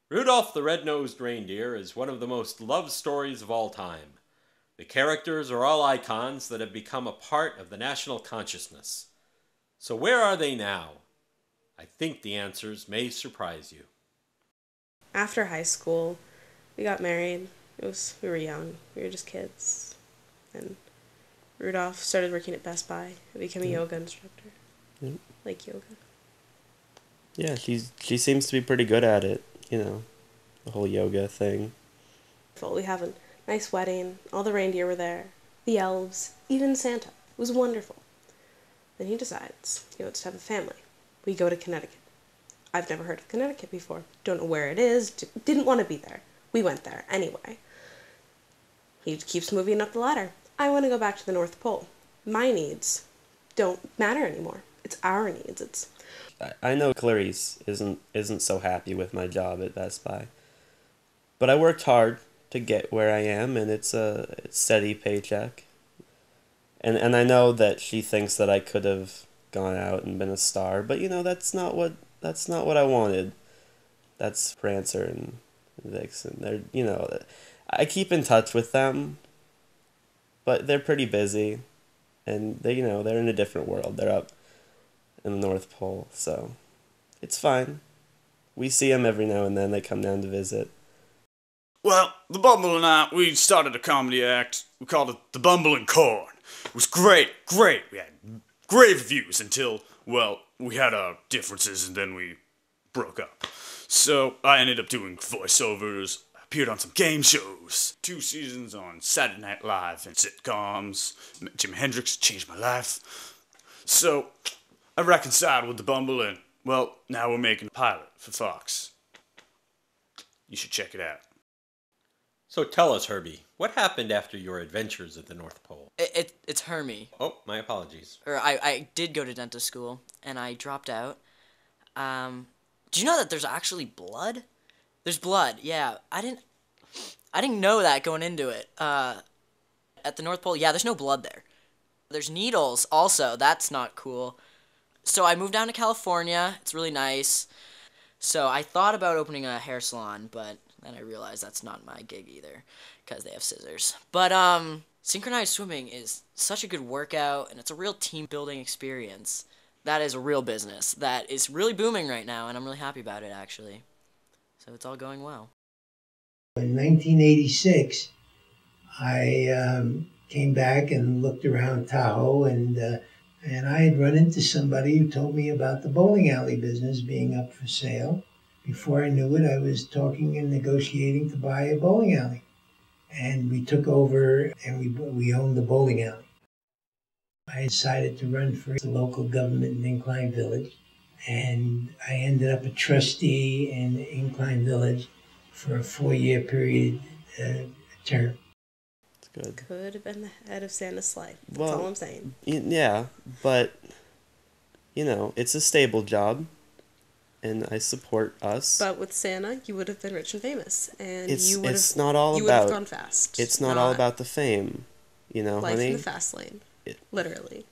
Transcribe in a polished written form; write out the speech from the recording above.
Rudolph the Red-Nosed Reindeer is one of the most loved stories of all time. The characters are all icons that have become a part of the national consciousness. So where are they now? I think the answers may surprise you. After high school, we got married. We were young. We were just kids. And Rudolph started working at Best Buy. I became a yoga instructor. Yep. Like yoga. Yeah, she seems to be pretty good at it, the whole yoga thing. We have a nice wedding. All the reindeer were there. The elves. Even Santa. It was wonderful. Then he decides he wants to have a family. We go to Connecticut. I've never heard of Connecticut before. Don't know where it is. Didn't want to be there. We went there anyway. He keeps moving up the ladder. I want to go back to the North Pole. My needs don't matter anymore. It's our needs. I know Clarice isn't so happy with my job at Best Buy, but I worked hard to get where I am, and it's a steady paycheck. And I know that she thinks that I could have gone out and been a star, but that's not what I wanted. That's Prancer and Vixen. They're I keep in touch with them, but they're pretty busy, and they're in a different world. They're up in the North Pole, so it's fine. We see them every now and then. They come down to visit. Well, the Bumble and I, we started a comedy act. We called it The Bumble and Corn. It was great. We had great reviews until, well, we had our differences and then we broke up. So I ended up doing voiceovers, appeared on some game shows, 2 seasons on Saturday Night Live and sitcoms. Met Jimi Hendrix, changed my life. So I reconciled with the Bumble and, well, now we're making a pilot for Fox. You should check it out. So tell us, Herbie, what happened after your adventures at the North Pole? It's Hermie. Oh, my apologies. I did go to dentist school, and I dropped out. Do you know that there's actually blood? There's blood, yeah. I didn't know that going into it. At the North Pole, yeah, there's no blood there. There's needles also. That's not cool. So I moved down to California. It's really nice. So I thought about opening a hair salon, but then I realized that's not my gig either, because they have scissors. But synchronized swimming is such a good workout, and it's a real team-building experience. That is a real business that is really booming right now, and I'm really happy about it, actually. So it's all going well. In 1986, I came back and looked around Tahoe, and I had run into somebody who told me about the bowling alley business being up for sale. Before I knew it, I was talking and negotiating to buy a bowling alley. And we took over and we owned the bowling alley. I decided to run for the local government in Incline Village. And I ended up a trustee in Incline Village for a 4-year period term. It's good. Could have been the head of Santa's sleigh. That's Well, all I'm saying. Yeah, but, it's a stable job, and I support us. But with Santa, you would have been rich and famous, and It's you would not all you would have about gone fast. It's not all about the fame, life honey. in the fast lane, literally.